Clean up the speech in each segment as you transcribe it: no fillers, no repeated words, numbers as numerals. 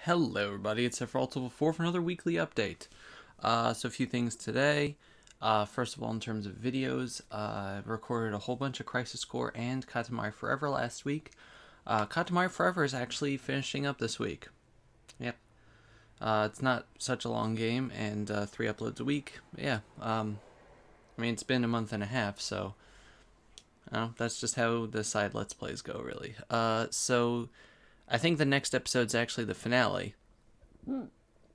Hello everybody, it's Eeveelutions for another weekly update. So a few things today. First of all, in terms of videos, I recorded a whole bunch of Crisis Core and Katamari Forever last week. Katamari Forever is actually finishing up this week. Yep. It's not such a long game, and 3 uploads a week. Yeah. I mean, it's been a month and a half, so that's just how the side Let's Plays go, really. So I think the next episode's actually the finale.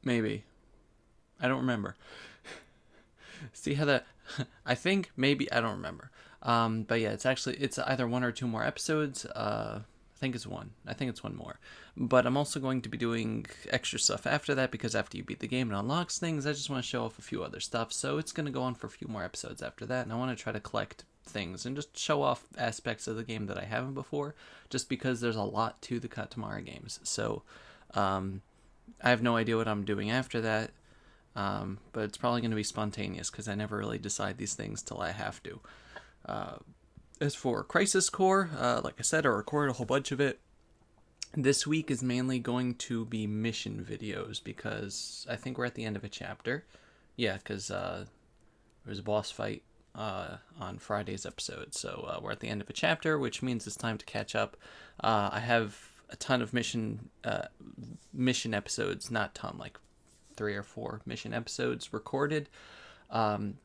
Maybe. I don't remember. See how that? I think maybe I don't remember. But yeah, it's either one or two more episodes. I think it's one. I think it's one more. But I'm also going to be doing extra stuff after that because after you beat the game and unlocks things, I just want to show off a few other stuff. So it's going to go on for a few more episodes after that, and I want to try to collect things and just show off aspects of the game that I haven't before, just because there's a lot to the Katamari games. So I have no idea what I'm doing after that. But it's probably going to be spontaneous because I never really decide these things till I have to. As for Crisis Core, like I said, I recorded a whole bunch of it. This week is mainly going to be mission videos because I think we're at the end of a chapter. Yeah, because there was a boss fight on Friday's episode. So we're at the end of a chapter, which means it's time to catch up. I have a ton of mission episodes, not ton, like 3 or 4 mission episodes recorded,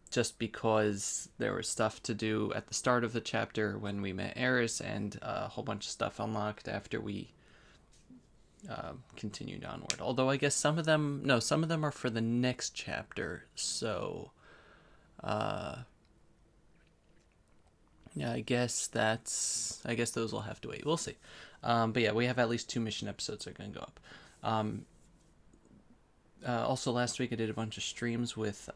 just because there was stuff to do at the start of the chapter when we met Eris, and a whole bunch of stuff unlocked after we continued onward. Although I guess some of them are for the next chapter. So, yeah, I guess those will have to wait. We'll see. But yeah, we have at least 2 mission episodes that are going to go up. Also, last week I did a bunch of streams with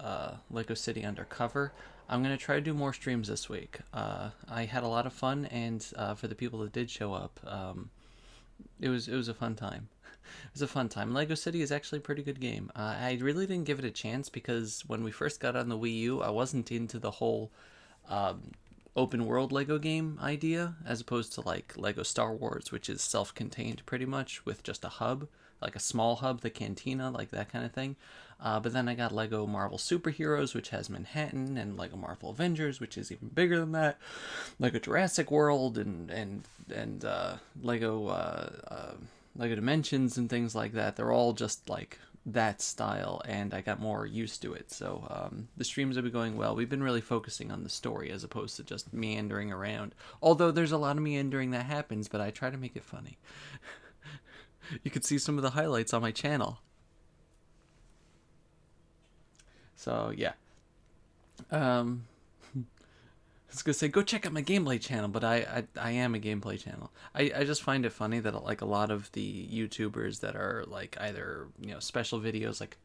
Lego City Undercover. I'm going to try to do more streams this week. I had a lot of fun, and for the people that did show up, it was a fun time. It was a fun time. Lego City is actually a pretty good game. I really didn't give it a chance because when we first got on the Wii U, I wasn't into the whole open world Lego game idea, as opposed to like Lego Star Wars, which is self-contained pretty much with just a hub, like a small hub, the cantina, like that kind of thing. But then I got Lego Marvel Superheroes, which has Manhattan, and Lego Marvel Avengers, which is even bigger than that. Lego Jurassic World, and Lego Dimensions and things like that. They're all just like that style, and I got more used to it. So the streams have been going well. We've been really focusing on the story as opposed to just meandering around. Although there's a lot of meandering that happens, but I try to make it funny. You could see some of the highlights on my channel. So yeah. I was gonna say go check out my gameplay channel, but I am a gameplay channel. I just find it funny that like a lot of the YouTubers that are like either special videos like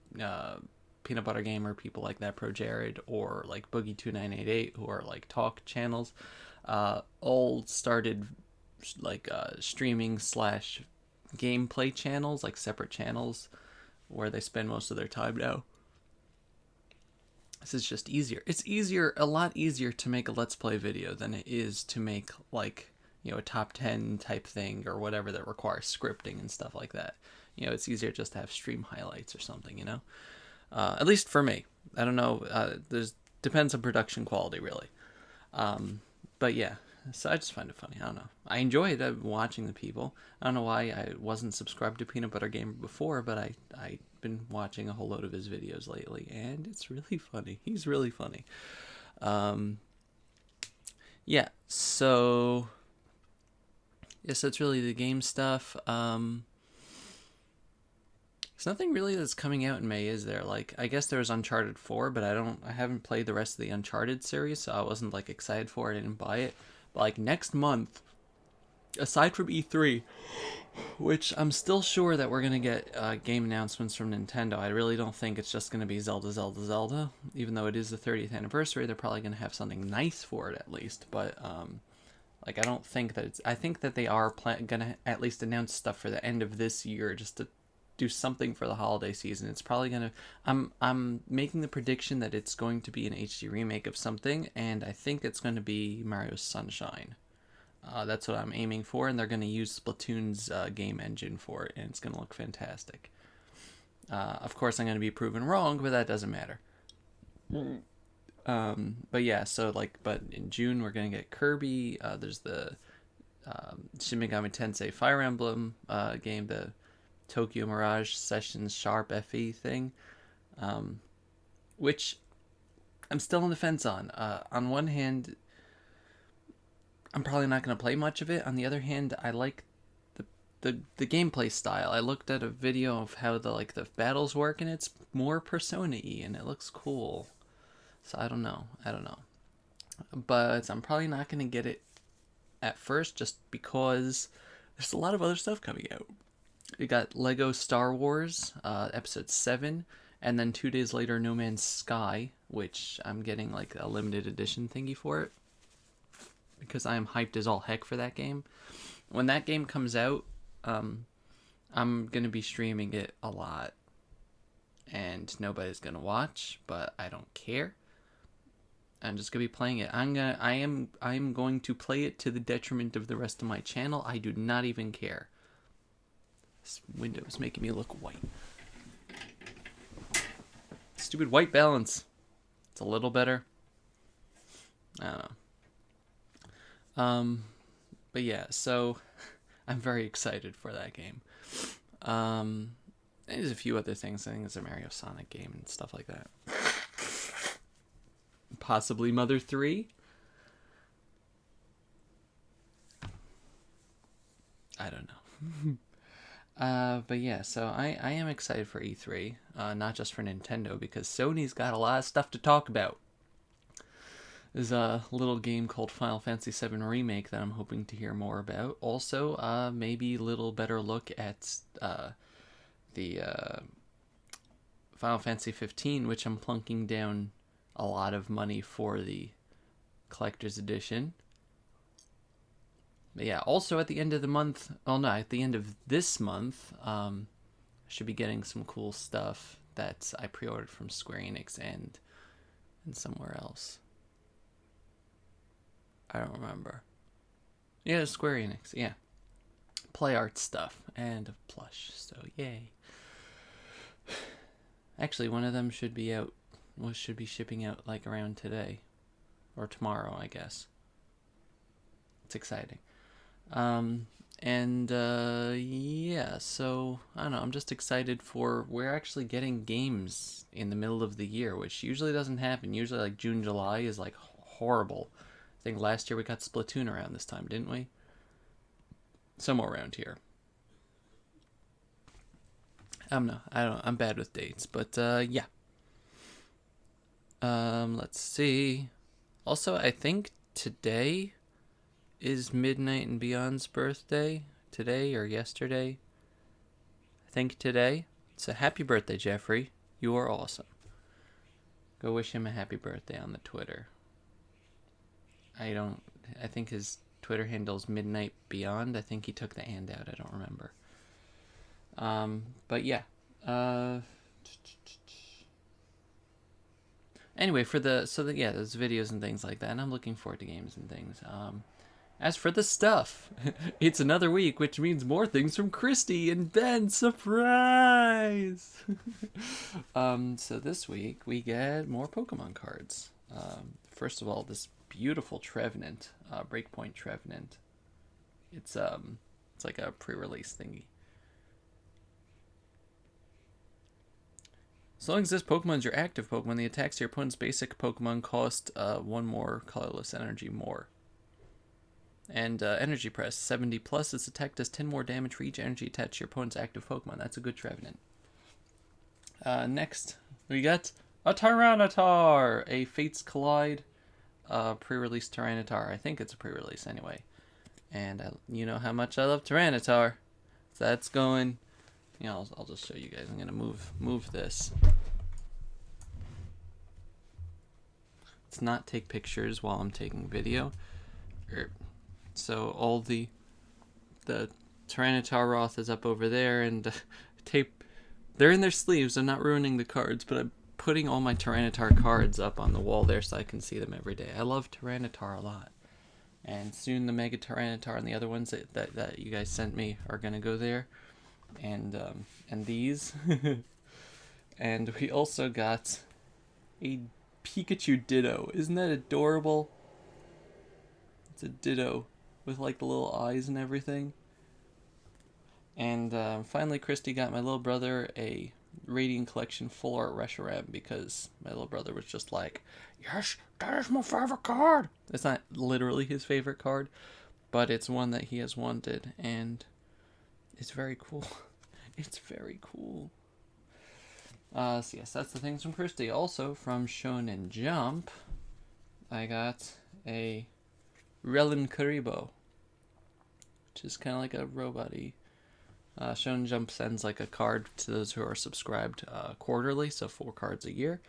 Peanut Butter Gamer, people like that, Pro Jared, or like Boogie2988, who are like talk channels, all started like streaming slash gameplay channels, like separate channels where they spend most of their time now. This is just easier. It's a lot easier to make a Let's Play video than it is to make like a top 10 type thing or whatever that requires scripting and stuff like that. It's easier just to have stream highlights or something. At least for me. I don't know. There's depends on production quality really. But yeah, so I just find it funny. I don't know. I enjoyed watching the people. I don't know why I wasn't subscribed to Peanut Butter Gamer before, but I've been watching a whole load of his videos lately, and it's really funny. He's really funny. Yeah, so yes, that's really the game stuff. There's nothing really that's coming out in May, is there? Like, I guess there was Uncharted 4, but I haven't played the rest of the Uncharted series, so I wasn't like excited for it. I didn't buy it. But like next month, aside from E3, which I'm still sure that we're gonna get game announcements from Nintendo. I really don't think it's just gonna be Zelda, Zelda, Zelda. Even though it is the 30th anniversary, they're probably gonna have something nice for it at least. But like I don't think that it's. I think that they are gonna at least announce stuff for the end of this year, just to do something for the holiday season. It's probably gonna. I'm making the prediction that it's going to be an HD remake of something, and I think it's going to be Mario Sunshine. That's what I'm aiming for, and they're going to use Splatoon's game engine for it, and it's going to look fantastic. Of course, I'm going to be proven wrong, but that doesn't matter. But yeah, so but in June we're going to get Kirby. There's the Shin Megami Tensei Fire Emblem game, the Tokyo Mirage Sessions Sharp FE thing, which I'm still on the fence on. On one hand, I'm probably not going to play much of it. On the other hand, I like the gameplay style. I looked at a video of how the battles work, and it's more Persona-y, and it looks cool. So I don't know. But I'm probably not going to get it at first, just because there's a lot of other stuff coming out. We got Lego Star Wars Episode 7, and then 2 days later No Man's Sky, which I'm getting a limited edition thingy for it, because I am hyped as all heck for that game. When that game comes out, I'm going to be streaming it a lot, and nobody's going to watch, but I don't care. I'm just going to be playing it. I am going to play it to the detriment of the rest of my channel. I do not even care. This window is making me look white. Stupid white balance. It's a little better. I don't know. But yeah, so I'm very excited for that game. There's a few other things. I think it's a Mario Sonic game and stuff like that. Possibly Mother 3. I don't know. But yeah, so I am excited for E3, not just for Nintendo, because Sony's got a lot of stuff to talk about. There's a little game called Final Fantasy VII Remake that I'm hoping to hear more about. Also, maybe a little better look at the Final Fantasy 15, which I'm plunking down a lot of money for the collector's edition. But yeah, also at the end of the month, at the end of this month, I should be getting some cool stuff that I pre-ordered from Square Enix and somewhere else. I don't remember. Yeah, Square Enix, yeah. Play art stuff and a plush, so yay. Actually, one of them should be out. Should be shipping out around today or tomorrow, I guess. It's exciting. Yeah, so I don't know, I'm just excited we're actually getting games in the middle of the year, which usually doesn't happen. Usually June, July is horrible. I think last year we got Splatoon around this time, didn't we? Somewhere around here. I'm bad with dates, but yeah. Let's see. Also, I think today is Midnight and Beyond's birthday. Today or yesterday. I think today. So happy birthday, Jeffrey. You are awesome. Go wish him a happy birthday on the Twitter. I think his Twitter handle is Midnight Beyond. I think he took the and out. I don't remember. But yeah. Anyway, those videos and things like that, and I'm looking forward to games and things. As for the stuff, it's another week, which means more things from Christy and Ben. Surprise! So this week we get more Pokemon cards. First of all, this beautiful Trevenant, Breakpoint Trevenant. It's like a pre-release thingy. As long as this Pokemon is your active Pokemon, the attacks to your opponent's basic Pokemon cost 1 more colorless energy more. And Energy Press, 70 plus, this attack does 10 more damage for each energy attached to your opponent's active Pokemon. That's a good Trevenant. Next, we got a Tyranitar, a Fates Collide pre-release Tyranitar. I think it's a pre-release anyway. And you know how much I love Tyranitar. So that's going... I'll just show you guys. I'm gonna move this. Let's not take pictures while I'm taking video. So all the Tyranitar Roth is up over there, and tape. They're in their sleeves. I'm not ruining the cards, but I'm putting all my Tyranitar cards up on the wall there so I can see them every day. I love Tyranitar a lot, and soon the Mega Tyranitar and the other ones that you guys sent me are gonna go there, and these, and we also got a Pikachu Ditto. Isn't that adorable? It's a Ditto with like the little eyes and everything. And finally, Christy got my little brother a Radiant Collection Full Art Reshiram because my little brother was just like, yes, that is my favorite card. It's not literally his favorite card, but it's one that he has wanted, and it's very cool. It's very cool. So yes, that's the things from Christy. Also from Shonen Jump, I got a Relin Karibo, which is kind of like a robot-y. Shonen Jump sends like a card to those who are subscribed quarterly, so 4 cards a year.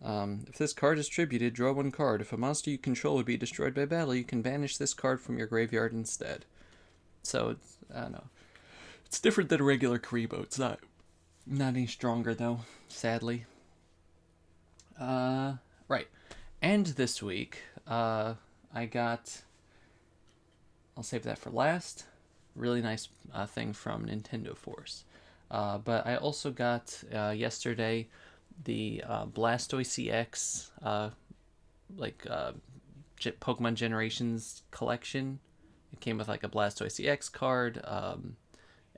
If this card is tributed, draw 1 card. If a monster you control would be destroyed by battle, you can banish this card from your graveyard instead. So, I don't know. It's different than a regular Karibo. It's not any stronger, though, sadly. Right. And this week, I got... I'll save that for last. Really nice thing from Nintendo Force. But I also got, yesterday, the Blastoise EX, Pokemon Generations collection. It came with like a Blastoise EX card, a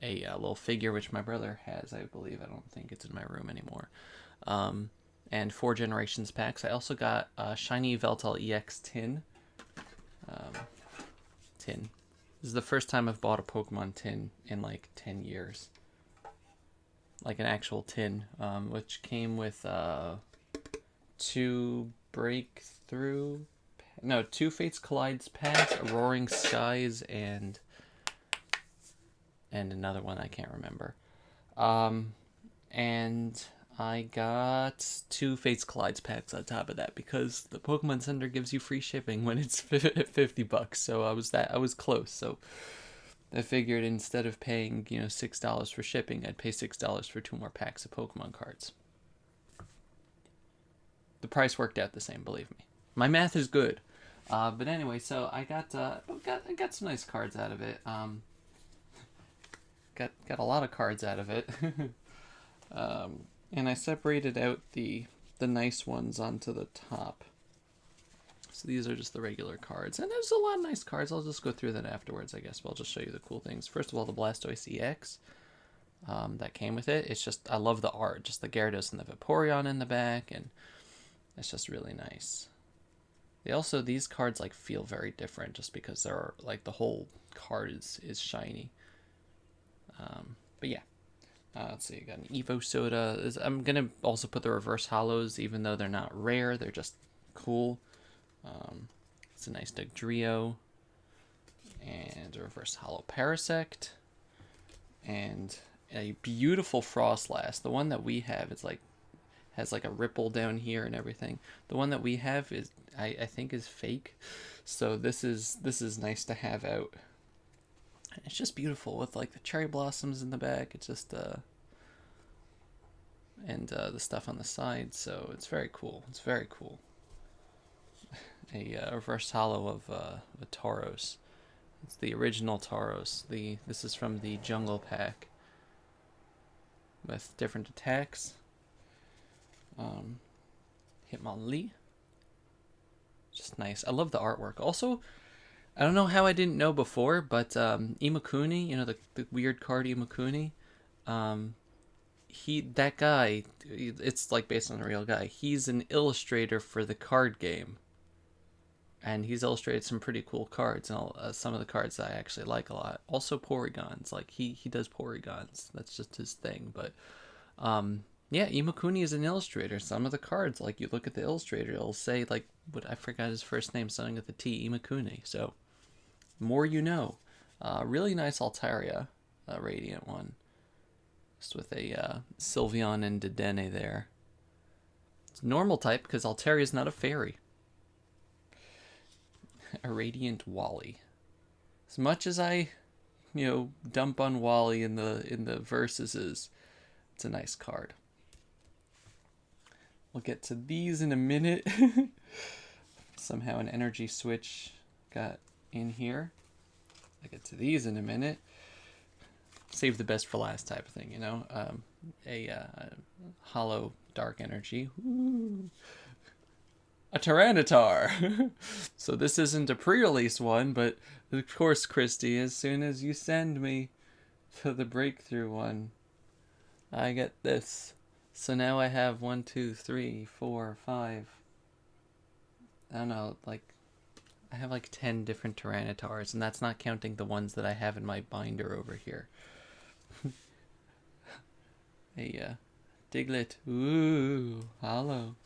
little figure which my brother has, I believe. I don't think it's in my room anymore. And 4 Generations packs. I also got a Shiny Veltal EX tin. Tin. This is the first time I've bought a Pokemon tin in like 10 years. Like an actual tin, which came with 2 Fates Collides packs, a Roaring Skies, and another one I can't remember. And I got 2 Fates Collides packs on top of that because the Pokemon Center gives you free shipping when it's $50. So I was close. So I figured instead of paying $6 for shipping, I'd pay $6 for 2 more packs of Pokemon cards. The price worked out the same, believe me. My math is good. But anyway, so I got some nice cards out of it. Got a lot of cards out of it. And I separated out the nice ones onto the top. So these are just the regular cards. And there's a lot of nice cards. I'll just go through that afterwards, I guess. But I'll just show you the cool things. First of all, the Blastoise EX that came with it. It's just, I love the art. Just the Gyarados and the Vaporeon in the back. And it's just really nice. These cards like feel very different just because they're like the whole card is shiny. But yeah. Let's see, I got an Evo Soda. I'm going to also put the reverse hollows, even though they're not rare. They're just cool. It's a nice Dugtrio. And a reverse hollow Parasect. And a beautiful Frostlass. The one that we have has like a ripple down here and everything. The one that we have is I think is fake. So this is nice to have out. It's just beautiful with like the cherry blossoms in the back. It's just and the stuff on the side. So it's very cool. It's very cool. A reverse hollow of a Tauros. It's the original Tauros. This is from the Jungle Pack with different attacks. Hitmonlee. Just nice. I love the artwork. Also, I don't know how I didn't know before, but Imakuni, the weird card Imakuni, that guy, it's like based on a real guy. He's an illustrator for the card game, and he's illustrated some pretty cool cards, and some of the cards I actually like a lot. Also Porygons, like he does Porygons. That's just his thing. But yeah, Imakuni is an illustrator. Some of the cards, like you look at the illustrator, it'll say like what I forgot his first name, something with the T, Imakuni. So more you know. Really nice Altaria, Radiant one. Just with a Sylveon and Dedenne there. It's normal type because Altaria is not a fairy. A Radiant Wally. As much as I, dump on Wally in the verses, it's a nice card. We'll get to these in a minute. Somehow an energy switch got in here. I'll get to these in a minute. Save the best for last type of thing, you know? A hollow dark energy. Ooh. A Tyranitar. So this isn't a pre-release one, but of course, Christy, as soon as you send me to the breakthrough one, I get this. So now I have 1, 2, 3, 4, 5. I don't know, like I have like 10 different Tyranitars, and that's not counting the ones that I have in my binder over here. A Diglett. Ooh, hollow.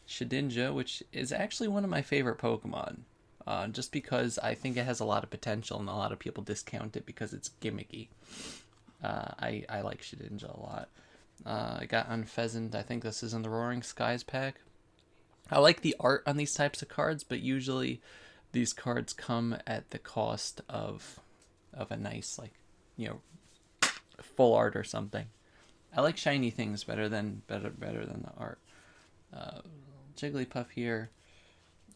Shedinja, which is actually one of my favorite Pokemon. Just because I think it has a lot of potential and a lot of people discount it because it's gimmicky. I like Shedinja a lot. I got Unpheasant. I think this is in the Roaring Skies pack. I like the art on these types of cards, but usually these cards come at the cost of a nice, like, you know, full art or something. I like shiny things better than the art. Jigglypuff here.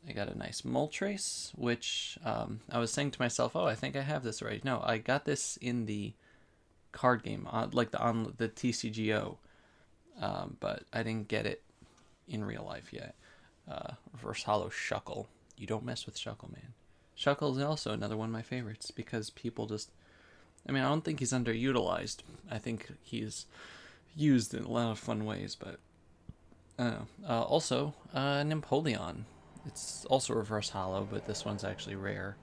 I got a nice Moltres, which I was saying to myself, oh, I think I have this already. No, I got this in the card game, like on the TCGO, but I didn't get it in real life yet. Reverse Hollow Shuckle. You don't mess with Shuckle, man. Shuckle is also another one of my favorites because people just... I mean, I don't think he's underutilized. I think he's used in a lot of fun ways, but... I don't know. Also, Napoleon. It's also Reverse Hollow, but this one's actually rare.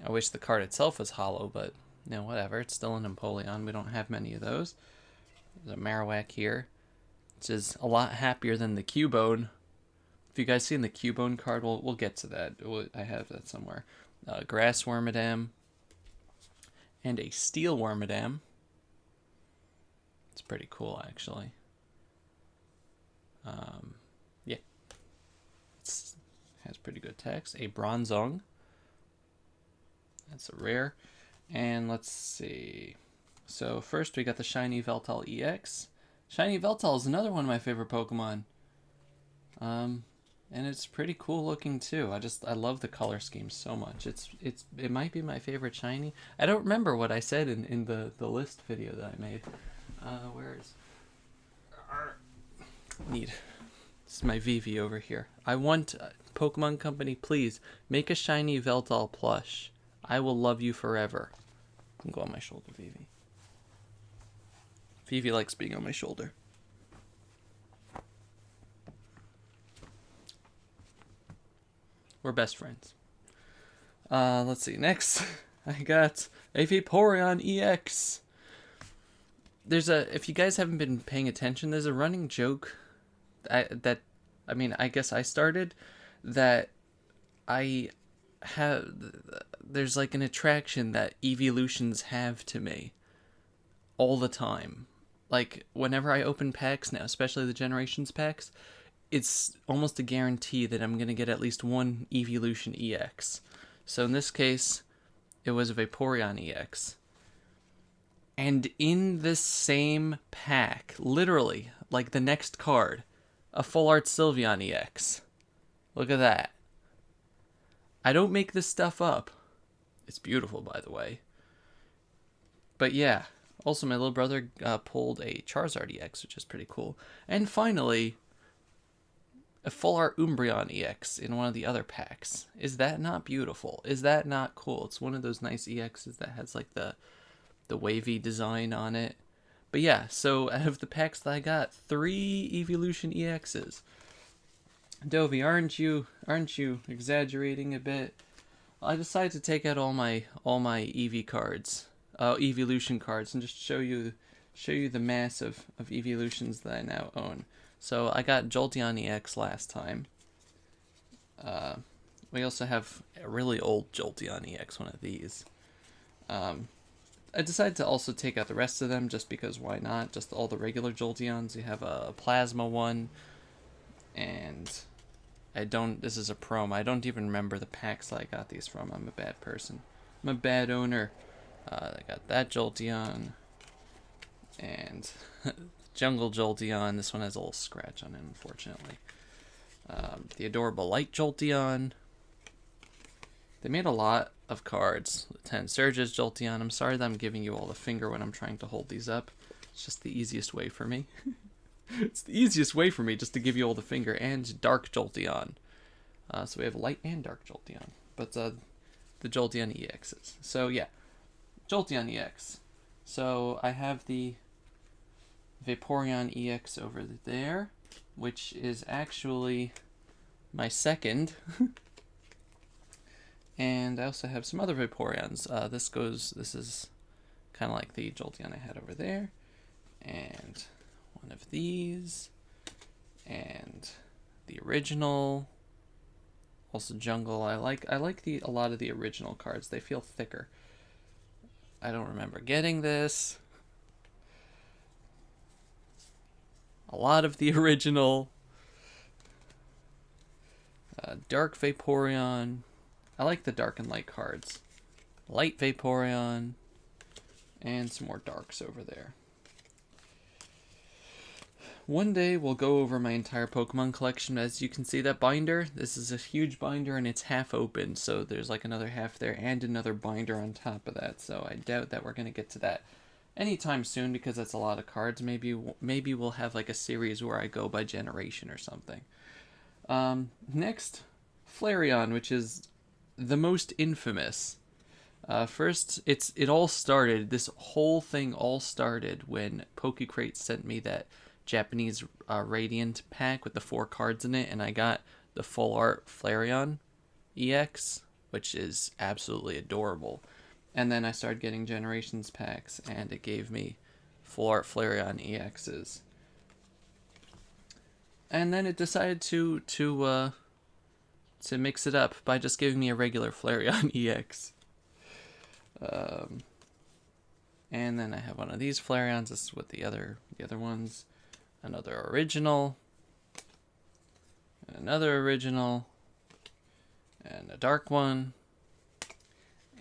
I wish the card itself was hollow, but, you know, whatever. It's still a Napoleon. We don't have many of those. There's a Marowak here, which is a lot happier than the Cubone. If you guys seen the Cubone card, we'll get to that. I have that somewhere. Grass Wormadam. And a Steel Wormadam. It's pretty cool, actually. Yeah. It has pretty good text. A Bronzong. That's a rare. And let's see. So first we got the Shiny Veltal EX. Shiny Veltal is another one of my favorite Pokemon. And it's pretty cool looking too. I love the color scheme so much. It might be my favorite shiny. I don't remember what I said in the list video that I made. Where is... Need. This is my Eevee over here. I want Pokemon Company, please make a shiny Veltal plush. I will love you forever. You can go on my shoulder, Eevee. Eevee likes being on my shoulder. We're best friends. Let's see. Next, I got a Vaporeon EX. If you guys haven't been paying attention, there's a running joke I guess I started that there's like an attraction that Eeveelutions have to me all the time. Like, whenever I open packs now, especially the Generations packs, it's almost a guarantee that I'm going to get at least one Eeveelution EX. So in this case, it was a Vaporeon EX. And in this same pack, literally, like the next card, a Full Art Sylveon EX. Look at that. I don't make this stuff up. It's beautiful, by the way. But yeah, also my little brother pulled a Charizard EX, which is pretty cool. And finally, a Full Art Umbreon EX in one of the other packs. Is that not beautiful? Is that not cool? It's one of those nice EXs that has like the wavy design on it. But yeah, so out of the packs that I got, 3 Eeveelution EXs. Dovey, aren't you exaggerating a bit? Well, I decided to take out all my Eevee cards, Eeveelution cards, and just show you the mass of Eeveelutions that I now own. So I got Jolteon EX last time. We also have a really old Jolteon EX, one of these. I decided to also take out the rest of them just because why not? Just all the regular Jolteons. You have a Plasma one, and this is a promo. I don't even remember the packs that I got these from. I'm a bad person. I'm a bad owner. I got that Jolteon, and Jungle Jolteon. This one has a little scratch on it, unfortunately. The adorable Light Jolteon. They made a lot of cards. Lieutenant Surge's Jolteon. I'm sorry that I'm giving you all the finger when I'm trying to hold these up. It's just the easiest way for me. It's the easiest way for me just to give you all the finger. And Dark Jolteon. So we have Light and Dark Jolteon. But the Jolteon EXs. So yeah, Jolteon EX. So I have the Vaporeon EX over there, which is actually my second. And I also have some other Vaporeons. This is kind of like the Jolteon I had over there. And one of these. And the original. Also Jungle. I like a lot of the original cards. They feel thicker. I don't remember getting this. A lot of the original. Dark Vaporeon. I like the Dark and Light cards. Light Vaporeon. And some more Darks over there. One day we'll go over my entire Pokemon collection. As you can see, that binder, this is a huge binder and it's half open. So there's like another half there and another binder on top of that. So I doubt that we're going to get to that anytime soon because that's a lot of cards. Maybe we'll have like a series where I go by generation or something. Next, Flareon, which is the most infamous. First, it all started. This whole thing all started when PokeCrate sent me that Japanese Radiant pack with the 4 cards in it, and I got the full art Flareon EX, which is absolutely adorable. And then I started getting Generations packs, and it gave me full art Flareon EXs. And then it decided to mix it up by just giving me a regular Flareon EX. And then I have one of these Flareons. This is with the other ones. Another original. Another original. And a dark one.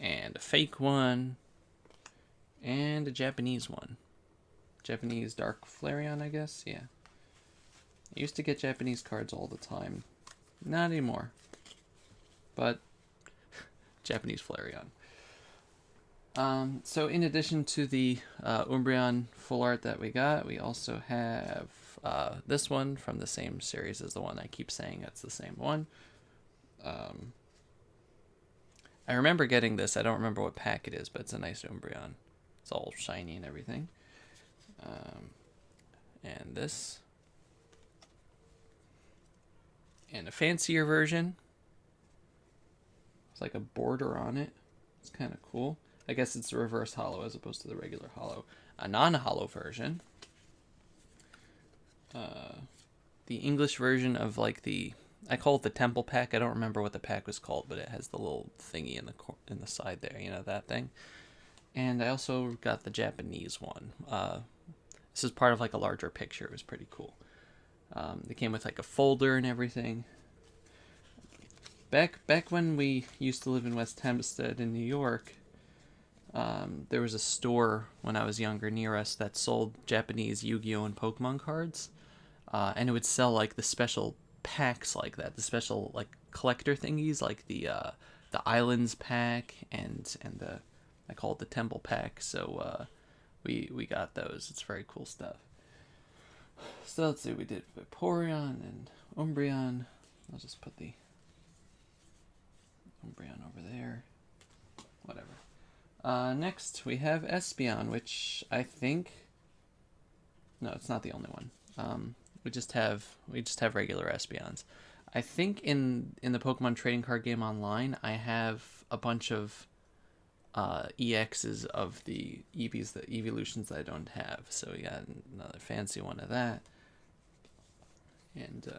And a fake one. And a Japanese one. Japanese Dark Flareon, I guess? Yeah. I used to get Japanese cards all the time. Not anymore. But Japanese Flareon. So in addition to the Umbreon full art that we got, we also have this one from the same series as the one I keep saying that's the same one. I remember getting this. I don't remember what pack it is, but it's a nice Umbreon. It's all shiny and everything. And this. And a fancier version. It's like a border on it. It's kind of cool. I guess it's a reverse holo as opposed to the regular holo. A non-holo version. The English version of like I call it the Temple pack. I don't remember what the pack was called, but it has the little thingy in the side there. You know, that thing. And I also got the Japanese one. This is part of like a larger picture. It was pretty cool. They came with like a folder and everything. Back when we used to live in West Hempstead in New York, there was a store when I was younger near us that sold Japanese Yu-Gi-Oh! And Pokemon cards. And it would sell like the special packs like that, the special like collector thingies, like the Islands pack and the I call it the Temple pack. So we got those. It's very cool stuff. So let's see, we did Vaporeon and Umbreon. I'll just put the Umbreon over there. Whatever. Next, we have Espeon, which I think... No, it's not the only one. We just have regular Espeons. I think in the Pokemon trading card game online, I have a bunch of EXs of the Eevees, the Eeveelutions that I don't have. So we got another fancy one of that. And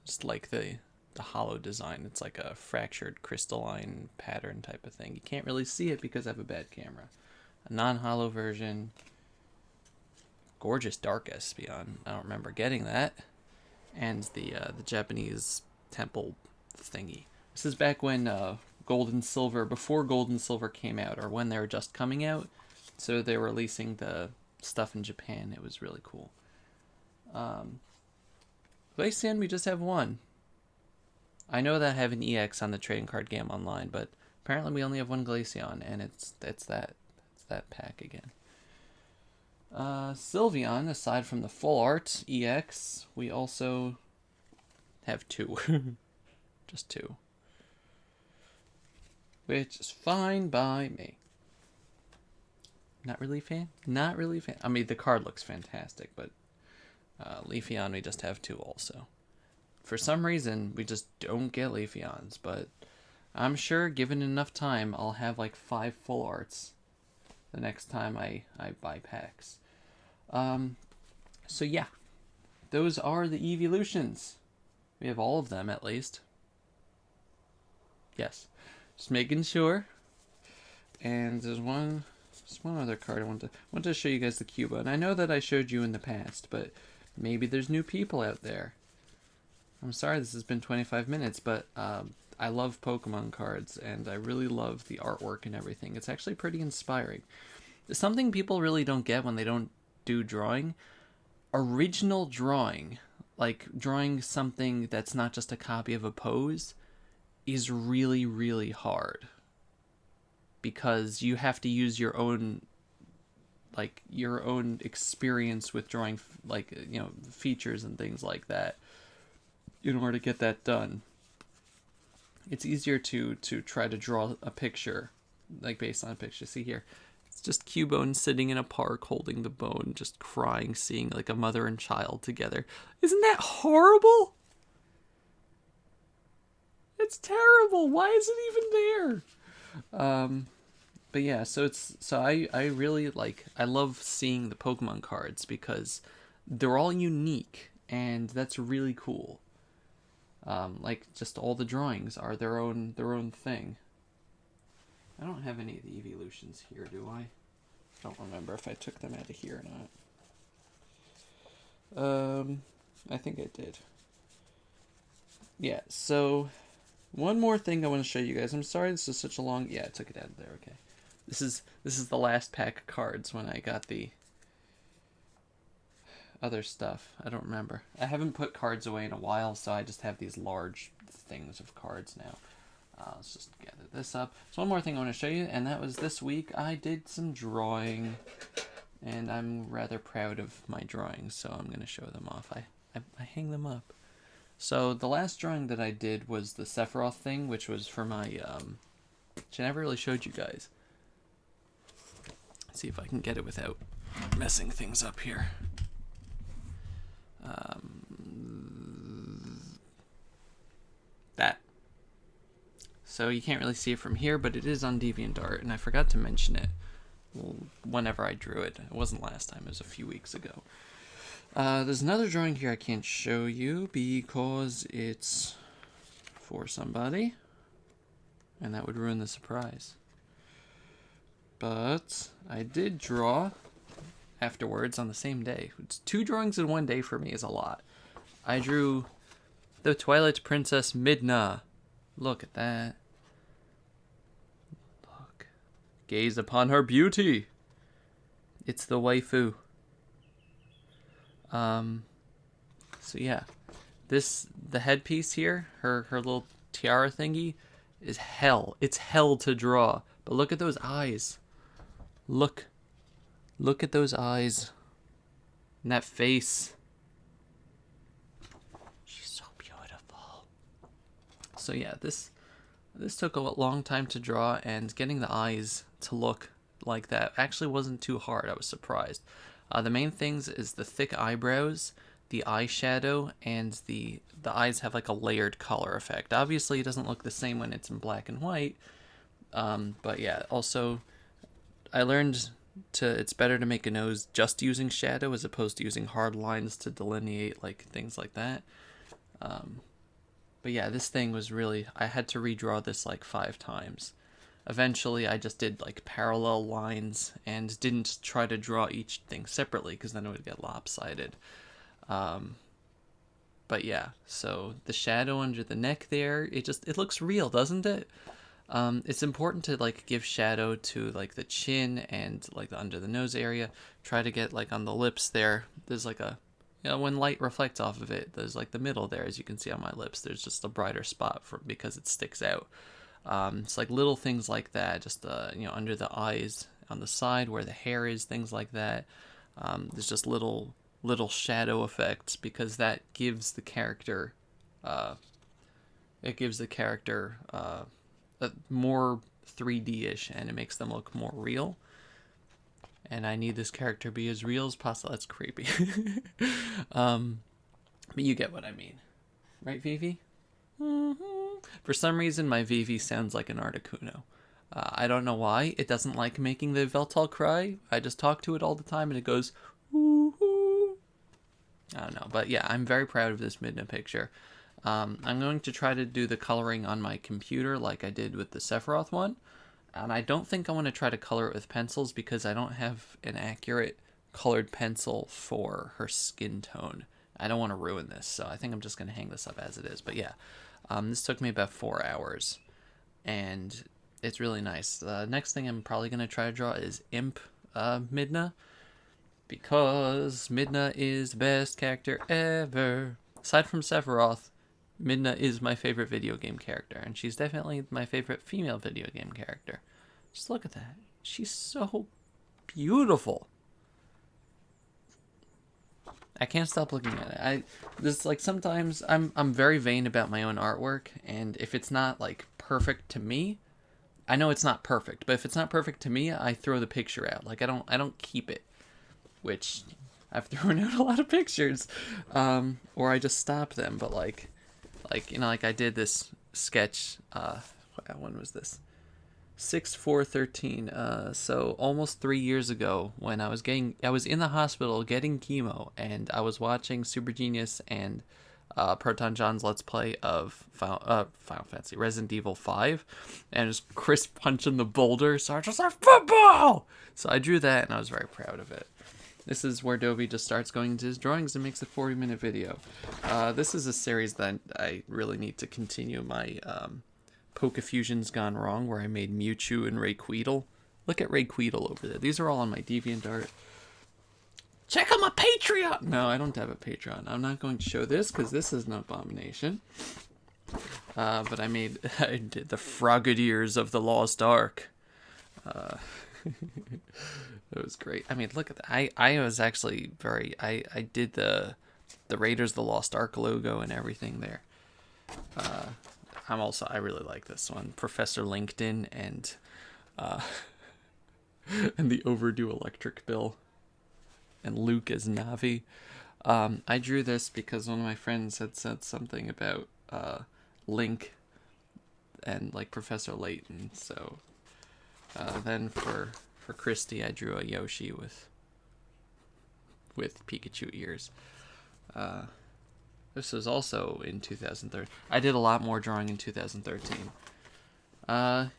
just like the hollow design. It's like a fractured crystalline pattern type of thing. You can't really see it because I have a bad camera. A non-hollow version. Gorgeous dark Espeon. I don't remember getting that. And the Japanese temple thingy. This is back when Gold and Silver, before Gold and Silver came out, or when they were just coming out. So they were releasing the stuff in Japan. It was really cool. Glaceon, we just have one. I know that I have an EX on the trading card game online, but apparently we only have one Glaceon, and it's that pack again. Sylveon, aside from the full art EX, we also have two. Just two. Which is fine by me. Not really a fan? Not really a fan. I mean, the card looks fantastic, but Leafeon, we just have two also. For some reason, we just don't get Leafeons, but I'm sure given enough time, I'll have like 5 full arts the next time I buy packs. So yeah, those are the Eeveelutions. We have all of them at least. Yes, just making sure. And there's one other card I want to show you guys the Cuba. And I know that I showed you in the past, but maybe there's new people out there. I'm sorry this has been 25 minutes, but I love Pokemon cards, and I really love the artwork and everything. It's actually pretty inspiring. It's something people really don't get when they don't do drawing. Original drawing, like drawing something that's not just a copy of a pose, is really, really hard. Because you have to use your own experience with drawing, like, you know, features and things like that in order to get that done. It's easier to try to draw a picture, like based on a picture. See here, it's just Cubone sitting in a park holding the bone, just crying, seeing like a mother and child together. Isn't that horrible? It's terrible. Why is it even there? But yeah, so I really I love seeing the Pokemon cards because they're all unique, and that's really cool. Like just all the drawings are their own thing. I don't have any of the Eeveelutions here, do I? I don't remember if I took them out of here or not. I think I did. Yeah, so one more thing I want to show you guys. I'm sorry this is such a long... Yeah, I took it out of there, okay. This is the last pack of cards when I got the other stuff. I don't remember. I haven't put cards away in a while, so I just have these large things of cards now. Let's just gather this up. So one more thing I want to show you, and that was this week I did some drawing, and I'm rather proud of my drawings, so I'm going to show them off. I hang them up. So the last drawing that I did was the Sephiroth thing, which was for my, which I never really showed you guys. Let's see if I can get it without messing things up here. That. So you can't really see it from here, but it is on DeviantArt, and I forgot to mention it whenever I drew it. It wasn't last time, it was a few weeks ago. There's another drawing here I can't show you because it's for somebody, and that would ruin the surprise. But I did draw afterwards on the same day. It's 2 drawings in one day for me is a lot. I drew the Twilight Princess Midna. Look at that. Look. Gaze upon her beauty. It's the waifu. So yeah. The headpiece here, her little tiara thingy, is hell. It's hell to draw. But look at those eyes. Look at those eyes. And that face. She's so beautiful. So yeah, this took a long time to draw, and getting the eyes to look like that actually wasn't too hard. I was surprised. The main things is the thick eyebrows, the eyeshadow, and the eyes have like a layered color effect. Obviously, it doesn't look the same when it's in black and white. But yeah, also I learned it's better to make a nose just using shadow as opposed to using hard lines to delineate like things like that. But yeah, this thing was really, I had to redraw this like 5 times. Eventually I just did like parallel lines and didn't try to draw each thing separately because then it would get lopsided. But yeah, so the shadow under the neck there, it looks real, doesn't it? It's important to like give shadow to like the chin and like the under the nose area. Try to get like on the lips there. There's like a, you know, when light reflects off of it, there's like the middle there, as you can see on my lips. There's just a brighter spot because it sticks out. It's like little things like that, just under the eyes on the side where the hair is, things like that. There's just little shadow effects because that gives the character more 3D-ish, and it makes them look more real. And I need this character to be as real as possible. That's creepy. But you get what I mean. Right, Vivi? Mm-hmm. For some reason, my Vivi sounds like an Articuno. I don't know why. It doesn't like making the Veltal cry. I just talk to it all the time, and it goes, ooh. I don't know. But yeah, I'm very proud of this Midna picture. I'm going to try to do the coloring on my computer like I did with the Sephiroth one. And I don't think I want to try to color it with pencils because I don't have an accurate colored pencil for her skin tone. I don't want to ruin this, so I think I'm just going to hang this up as it is. But yeah, this took me about 4 hours, and it's really nice. The next thing I'm probably going to try to draw is Imp Midna, because Midna is the best character ever. Aside from Sephiroth, Midna is my favorite video game character, and she's definitely my favorite female video game character. Just look at that. She's so beautiful. I can't stop looking at it. Sometimes I'm very vain about my own artwork, and if it's not like perfect to me, I know it's not perfect, but if it's not perfect to me, I throw the picture out. Like I don't keep it, which I've thrown out a lot of pictures, or I just stop them. But like I did this sketch. When was this? 6/4/13. So almost 3 years ago, when I was in the hospital getting chemo, and I was watching Super Genius and Proton John's Let's Play of Final Fantasy Resident Evil 5, and it was Chris punching the boulder, so I was just like, football! So I drew that, and I was very proud of it. This is where Dovey just starts going into his drawings and makes a 40-minute video. This is a series that I really need to continue my Pokefusions Gone Wrong, where I made Mewtwo and Rayqueedle. Look at Rayqueedle over there. These are all on my DeviantArt. Check out my Patreon! No, I don't have a Patreon. I'm not going to show this because this is an abomination. But I did the Frogadiers of the Lost Ark. It was great. I mean, look at that. I was actually I did the Raiders of the Lost Ark logo and everything there. I really like this one. Professor LinkedIn and and the overdue electric bill. And Luke as Navi. I drew this because one of my friends had said something about Link and like Professor Layton. So then for Christy, I drew a Yoshi with Pikachu ears. This was also in 2013. I did a lot more drawing in 2013. And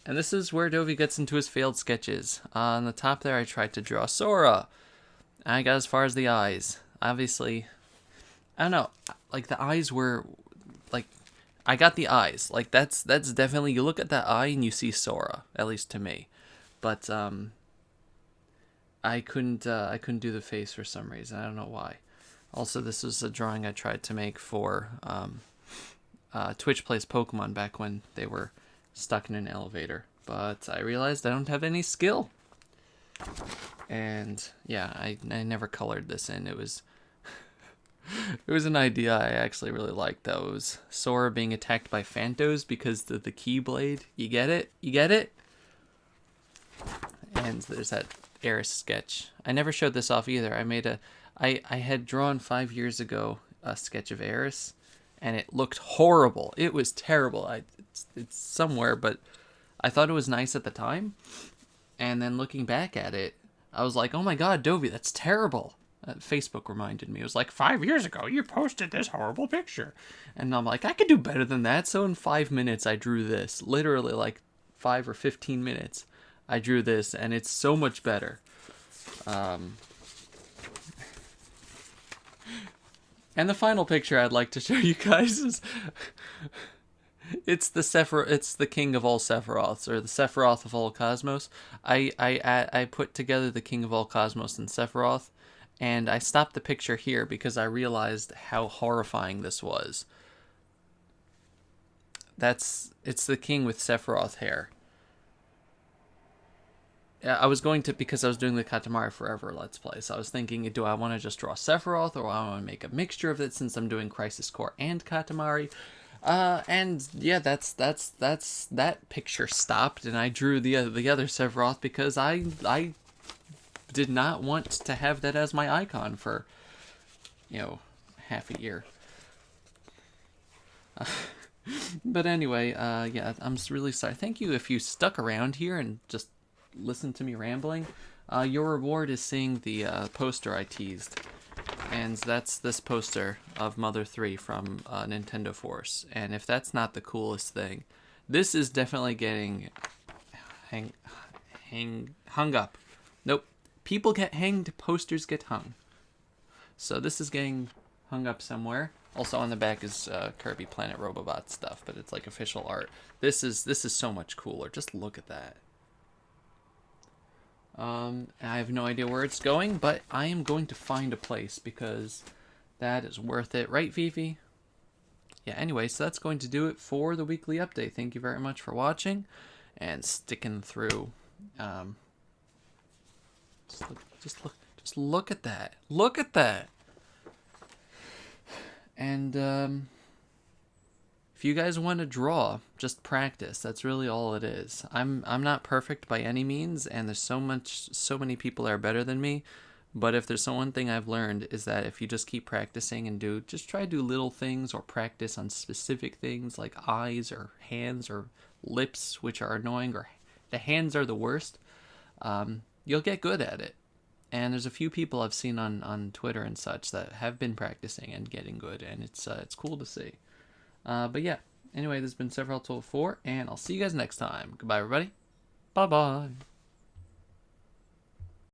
this is where Dovey gets into his failed sketches. On the top there, I tried to draw Sora. I got as far as the eyes. Obviously, I don't know. Like the eyes were, like, I got the eyes. Like that's definitely, you look at that eye and you see Sora. At least to me. But I couldn't do the face for some reason. I don't know why. Also, this was a drawing I tried to make for Twitch Plays Pokemon back when they were stuck in an elevator. But I realized I don't have any skill. And yeah, I never colored this in. It was it was an idea I actually really liked, though. It was Sora being attacked by Phantos because of the Keyblade. You get it? You get it? And there's that Aeris sketch. I never showed this off either. I had drawn 5 years ago a sketch of Aeris, and it looked horrible. It was terrible. It's somewhere, but I thought it was nice at the time. And then looking back at it, I was like, oh my god, Dovey, that's terrible. Facebook reminded me. It was like, 5 years ago, you posted this horrible picture. And I'm like, I could do better than that. So in 5 minutes, I drew this. Literally like 5 or 15 minutes, I drew this, and it's so much better. And the final picture I'd like to show you guys is it's the king of all Sephiroths, or the Sephiroth of all Cosmos. I put together the king of all Cosmos and Sephiroth, and I stopped the picture here because I realized how horrifying this was. it's the king with Sephiroth hair. Yeah, I was going to, because I was doing the Katamari Forever Let's Play, so I was thinking, do I want to just draw Sephiroth, or I want to make a mixture of it since I'm doing Crisis Core and Katamari? And yeah, that picture stopped, and I drew the other Sephiroth because I did not want to have that as my icon for, half a year. But anyway, yeah, I'm really sorry. Thank you if you stuck around here and just listened to me rambling. Your reward is seeing the poster I teased. And that's this poster of Mother 3 from Nintendo Force. And if that's not the coolest thing, this is definitely getting hung up. Nope. People get hanged, posters get hung. So this is getting hung up somewhere. Also on the back is Kirby Planet Robobot stuff, but it's like official art. This is so much cooler. Just look at that. I have no idea where it's going, but I am going to find a place because that is worth it. Right, Vivi? Yeah, anyway, so that's going to do it for the weekly update. Thank you very much for watching and sticking through. Just look at that. Look at that. And if you guys want to draw, just practice. That's really all it is. I'm not perfect by any means, and there's so many people that are better than me. But if there's one thing I've learned is that if you just keep practicing and just try to do little things or practice on specific things like eyes or hands or lips, which are annoying, or the hands are the worst, you'll get good at it. And there's a few people I've seen on Twitter and such that have been practicing and getting good, and it's cool to see. But yeah, anyway, this has been Sephiroth 4, and I'll see you guys next time. Goodbye, everybody. Bye-bye.